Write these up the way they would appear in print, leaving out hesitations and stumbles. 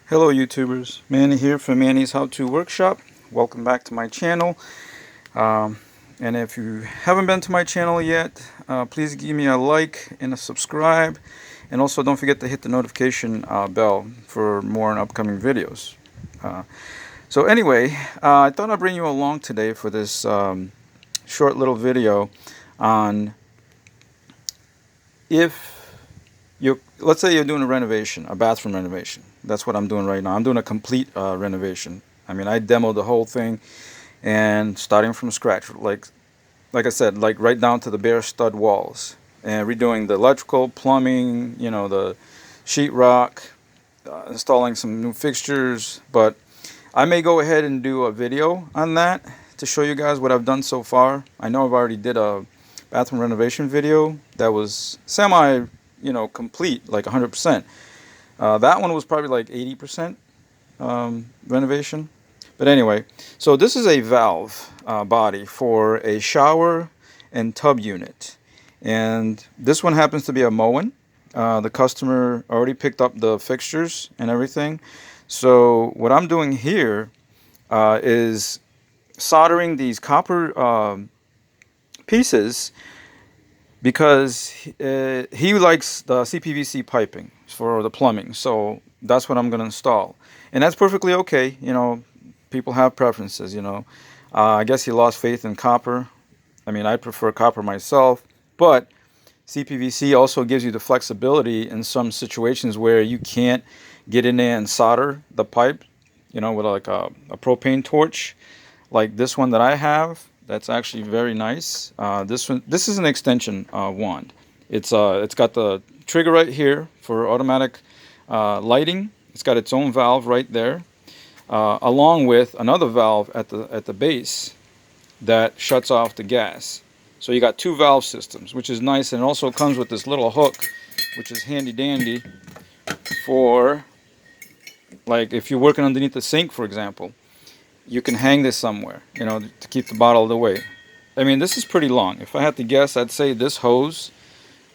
Hello YouTubers, Manny here from Manny's How To Workshop. Welcome back to my channel. Um, and if you haven't been to my channel yet, please give me a like and a subscribe. And also don't forget to hit the notification bell for more upcoming videos. So anyway, I thought I'd bring you along today for this short little video on if let's say you're doing a renovation, a bathroom renovation. That's what I'm doing right now. I'm doing a complete renovation. I mean, I demoed the whole thing and starting from scratch, like I said, like right down to the bare stud walls, and redoing the electrical, plumbing, the sheetrock, installing some new fixtures. But I may go ahead and do a video on that to show you guys what I've done so far. I know I've already did a bathroom renovation video that was semi complete, like 100%. That one was probably like 80% renovation. But anyway, so this is a valve body for a shower and tub unit. And this one happens to be a Moen. The customer already picked up the fixtures and everything. So what I'm doing here is soldering these copper pieces because he likes the CPVC piping for the plumbing. So that's what I'm going to install. And that's perfectly okay. People have preferences, I guess he lost faith in copper. I mean, I prefer copper myself. But CPVC also gives you the flexibility in some situations where you can't get in there and solder the pipe, with like a propane torch. Like this one that I have. That's actually very nice. This is an extension wand. It's got the trigger right here for automatic lighting. It's got its own valve right there, along with another valve at the base that shuts off the gas. So you got two valve systems, which is nice, and it also comes with this little hook, which is handy dandy for, like, if you're working underneath the sink, for example. You can hang this somewhere, to keep the bottle away. I mean, this is pretty long. If I had to guess, I'd say this hose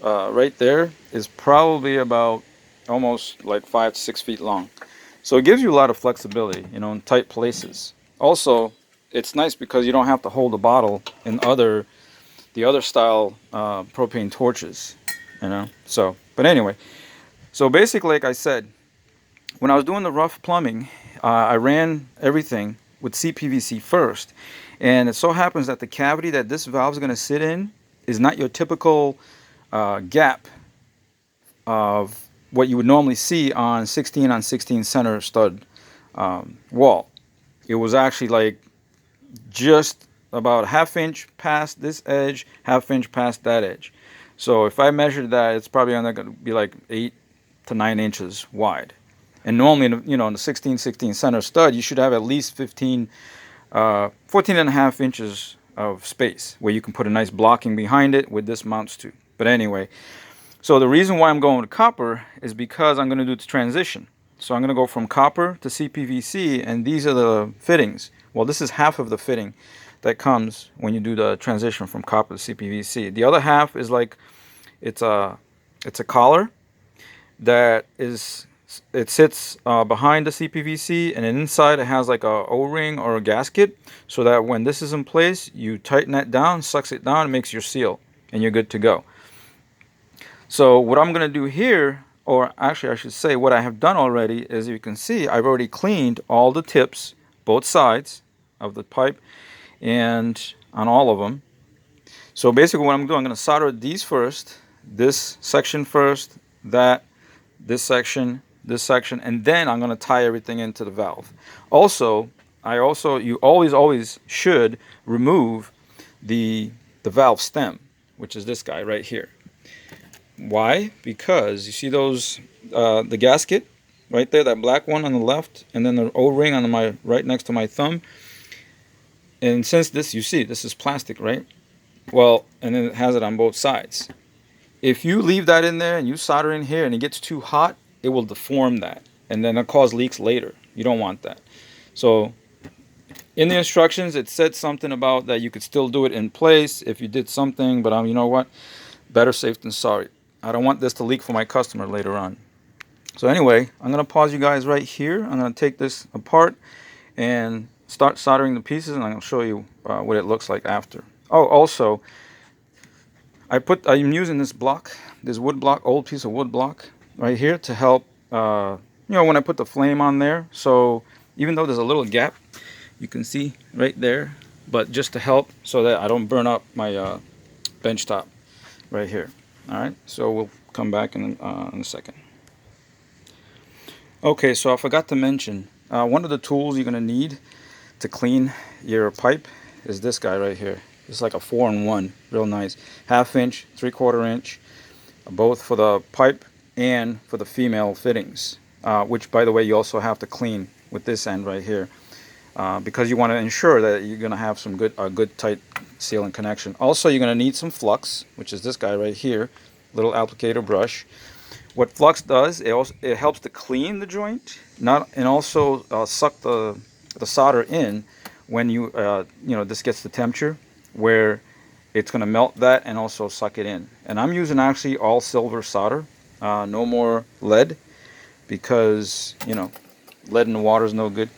right there is probably about almost like 5 to 6 feet long. So it gives you a lot of flexibility, in tight places. Also, it's nice because you don't have to hold the bottle in the other style propane torches, So, but anyway, so basically, like I said, when I was doing the rough plumbing, I ran everything with CPVC first, and it so happens that the cavity that this valve is going to sit in is not your typical gap of what you would normally see on 16 on 16 center stud wall. It was actually like just about ½ inch past this edge, ½ inch past that edge. So if I measured that, it's probably only going to be like 8 to 9 inches wide. And normally, in the 16 center stud, you should have at least 14 and a half inches of space where you can put a nice blocking behind it with this mounts to. But anyway, so the reason why I'm going with copper is because I'm going to do the transition. So I'm going to go from copper to CPVC, and these are the fittings. Well, this is half of the fitting that comes when you do the transition from copper to CPVC. The other half is like it's a collar that is. It sits behind the CPVC, and inside it has like a O-ring or a gasket, so that when this is in place, you tighten that down, sucks it down, and makes your seal, and you're good to go. So what I'm going to do here, or actually I should say what I have done already, is you can see I've already cleaned all the tips, both sides of the pipe, and on all of them. So basically what I'm doing, I'm going to solder these first, this section first, this section, and then I'm going to tie everything into the valve. Also, you always should remove the valve stem, which is this guy right here. Why? Because you see those the gasket right there, that black one on the left, and then the O-ring on my right next to my thumb. And since this, you see, this is plastic, right? Well, and then it has it on both sides. If you leave that in there and you solder in here and it gets too hot, it will deform that, and then it'll cause leaks later. You don't want that. So in the instructions, it said something about that you could still do it in place if you did something, but you know what? Better safe than sorry. I don't want this to leak for my customer later on. So anyway, I'm going to pause you guys right here. I'm going to take this apart and start soldering the pieces, and I'm going to show you what it looks like after. Oh, also, I'm using this block, this wood block, old piece of wood block right here to help, when I put the flame on there. So even though there's a little gap, you can see right there, but just to help so that I don't burn up my bench top right here. All right, so we'll come back in a second. Okay, so I forgot to mention, one of the tools you're gonna need to clean your pipe is this guy right here. It's like a 4-in-1, real nice. 1/2 inch, 3/4 inch, both for the pipe and for the female fittings, which by the way you also have to clean with this end right here, because you want to ensure that you're going to have some good tight sealing connection. Also, you're going to need some flux, which is this guy right here, little applicator brush. What flux does, it helps to clean the joint, and also suck the solder in when this gets the temperature where it's going to melt that and also suck it in. And I'm using actually all silver solder, no more lead, because lead in the water is no good,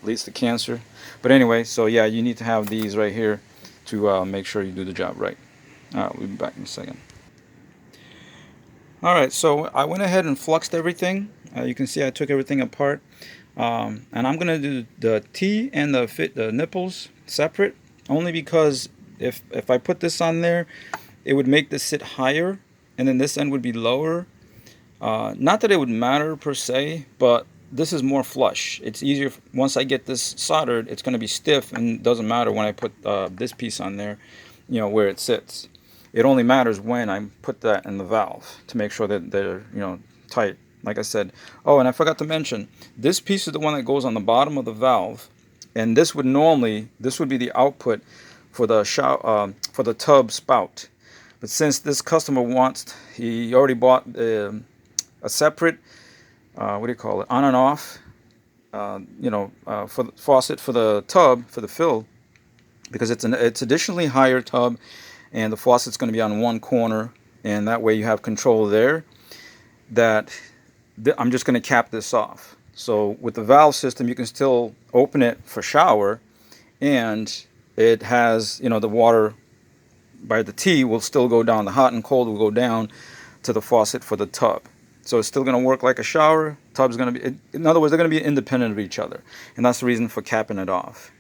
leads to cancer. But anyway, so yeah, you need to have these right here to make sure you do the job right. We'll be back in a second. Alright, so I went ahead and fluxed everything. You can see I took everything apart. And I'm going to do the T and the nipples separate, only because if I put this on there, it would make this sit higher, and then this end would be lower. Not that it would matter per se, but this is more flush. It's easier, once I get this soldered, it's going to be stiff, and it doesn't matter when I put this piece on there, where it sits. It only matters when I put that in the valve to make sure that they're, tight. Like I said. Oh, and I forgot to mention, this piece is the one that goes on the bottom of the valve, and this would be the output for the tub spout. But since this customer he already bought a separate, what do you call it, on and off, for the faucet for the tub, for the fill, because it's additionally higher tub, and the faucet's going to be on one corner, and that way you have control there. I'm just going to cap this off. So with the valve system, you can still open it for shower, and it has, the water by the T will still go down. The hot and cold will go down to the faucet for the tub. So it's still going to work like a shower. Tub's going to be, in other words, they're going to be independent of each other. And that's the reason for capping it off.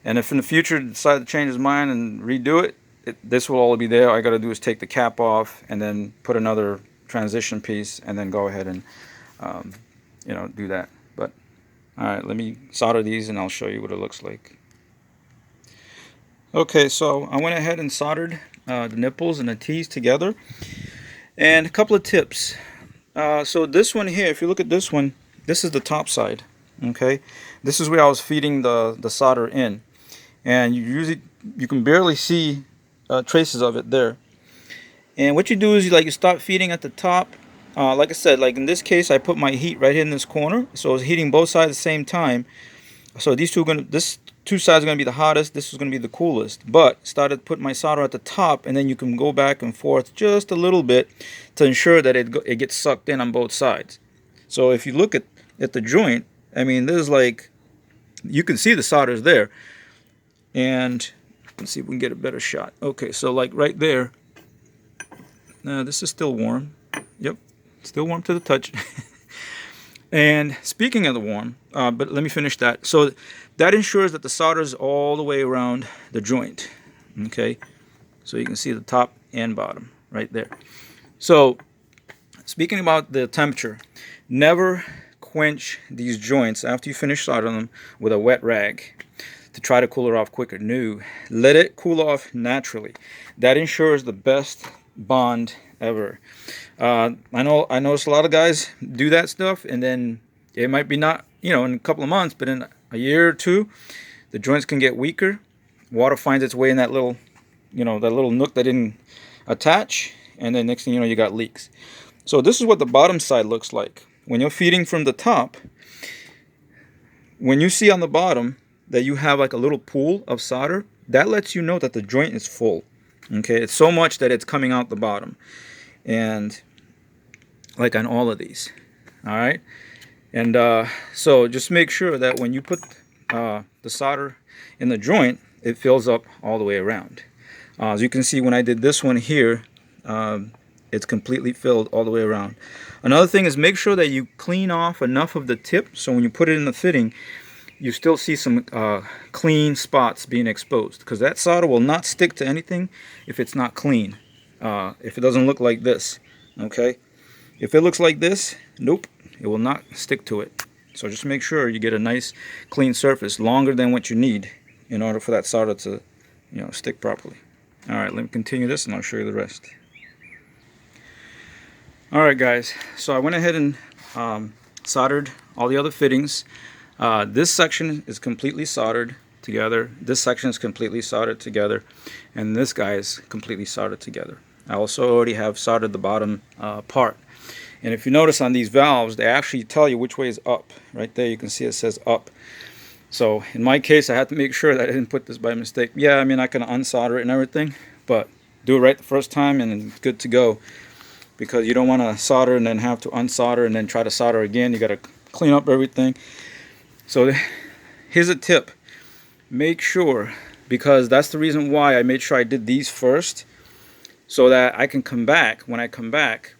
And if in the future decide to change his mind and redo it, this will all be there. All I got to do is take the cap off and then put another transition piece, and then go ahead and do that. But all right, let me solder these and I'll show you what it looks like. Okay, so I went ahead and soldered the nipples and the T's together. And a couple of tips. So this one here, if you look at this one, this is the top side. Okay, this is where I was feeding the solder in, and you can barely see traces of it there. And what you do is you start feeding at the top. Like I said, like in this case, I put my heat right here in this corner, so it's heating both sides at the same time. So this two sides are going to be the hottest, this is going to be the coolest. But started putting my solder at the top, and then you can go back and forth just a little bit to ensure that it gets sucked in on both sides. So if you look at the joint, I mean, there's you can see the solder's there. And let's see if we can get a better shot. Okay, so like right there, this is still warm. Yep, still warm to the touch. And speaking of the warm, but let me finish that. So that ensures that the solder is all the way around the joint. Okay, so you can see the top and bottom right there. So speaking about the temperature, never quench these joints after you finish soldering them with a wet rag to try to cool it off quicker. No, let it cool off naturally. That ensures the best bond ever. I notice a lot of guys do that stuff, and then it might be not, in a couple of months, but in a year or two, the joints can get weaker. Water finds its way in that little, that little nook that didn't attach, and then next thing you know, you got leaks. So this is what the bottom side looks like. When you're feeding from the top, when you see on the bottom that you have like a little pool of solder, that lets you know that the joint is full. Okay, it's so much that it's coming out the bottom. And like on all of these, All right. And so just make sure that when you put the solder in the joint, it fills up all the way around. As you can see, when I did this one here, it's completely filled all the way around. Another thing is make sure that you clean off enough of the tip so when you put it in the fitting, you still see some clean spots being exposed, because that solder will not stick to anything if it's not clean. If it doesn't look like this, okay? If it looks like this, nope, it will not stick to it. So just make sure you get a nice clean surface, longer than what you need in order for that solder to, stick properly. All right, let me continue this and I'll show you the rest. All right, guys, so I went ahead and soldered all the other fittings. This section is completely soldered together. This section is completely soldered together. And this guy is completely soldered together. I also already have soldered the bottom part. And if you notice on these valves, they actually tell you which way is up. Right there you can see it says up. So in my case, I had to make sure that I didn't put this by mistake. Yeah, I mean, I can unsolder it and everything, but do it right the first time and it's good to go. Because you don't want to solder and then have to unsolder and then try to solder again. You got to clean up everything. So here's a tip. Make sure, because that's the reason why I made sure I did these first, so that I can come back. When I come back,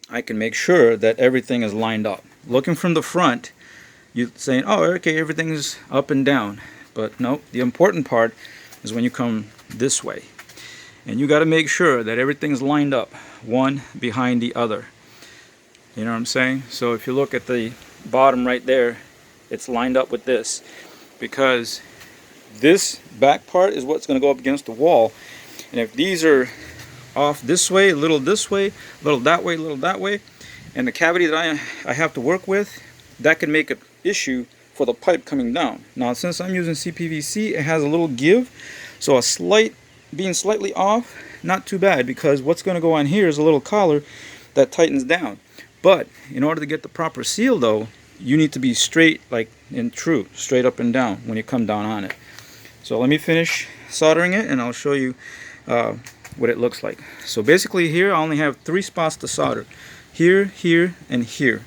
I can make sure that everything is lined up. Looking from the front, you're saying, oh, okay, everything's up and down. But no, the important part is when you come this way. And you got to make sure that everything's lined up, one behind the other. You know what I'm saying? So if you look at the bottom right there, it's lined up with this, because this back part is what's going to go up against the wall. And if these are off this way, a little this way, a little that way, a little that way, and the cavity that I have to work with, that can make an issue for the pipe coming down. Now, since I'm using CPVC, it has a little give, so being slightly off, not too bad, because what's going to go on here is a little collar that tightens down. But in order to get the proper seal, though, you need to be straight, like in true, straight up and down when you come down on it. So let me finish soldering it and I'll show you what it looks like. So basically here I only have 3 spots to solder. Here, here, and here.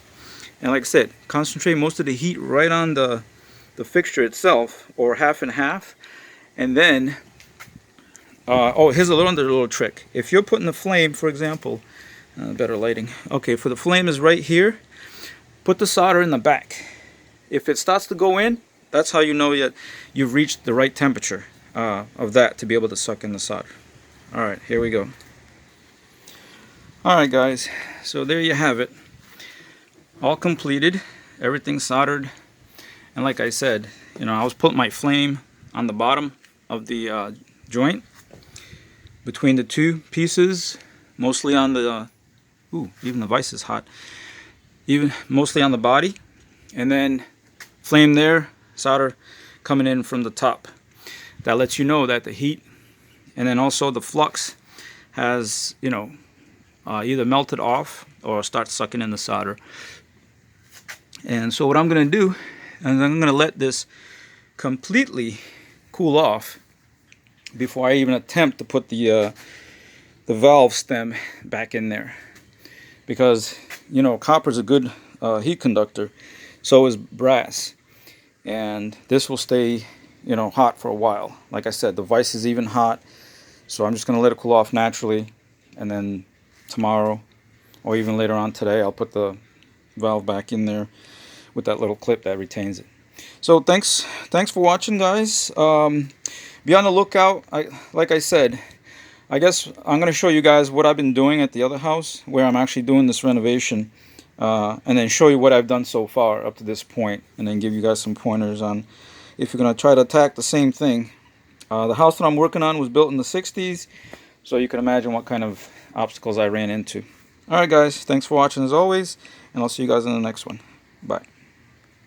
And like I said, concentrate most of the heat right on the fixture itself, or half and half. And then, oh, here's another little trick. If you're putting the flame, for example, better lighting. Okay, for the flame is right here. Put the solder in the back. If it starts to go in, that's how you know that you've reached the right temperature of that to be able to suck in the solder. Alright, here we go. Alright guys, so there you have it. All completed, everything soldered. And like I said, I was putting my flame on the bottom of the joint between the 2 pieces, mostly on the, even the vise is hot. Even mostly on the body, and then flame there, solder coming in from the top. That lets you know that the heat and then also the flux has, either melted off or start sucking in the solder. And so what I'm going to do is I'm going to let this completely cool off before I even attempt to put the valve stem back in there. Because copper is a good heat conductor, so is brass, and this will stay hot for a while. Like I said, the vise is even hot, so I'm just going to let it cool off naturally, and then tomorrow or even later on today I'll put the valve back in there with that little clip that retains it. So thanks for watching, guys. Be on the lookout. Like I said, I guess I'm going to show you guys what I've been doing at the other house where I'm actually doing this renovation, and then show you what I've done so far up to this point, and then give you guys some pointers on if you're going to try to attack the same thing. The house that I'm working on was built in the 60s, so you can imagine what kind of obstacles I ran into. Alright guys, thanks for watching as always, and I'll see you guys in the next one. Bye.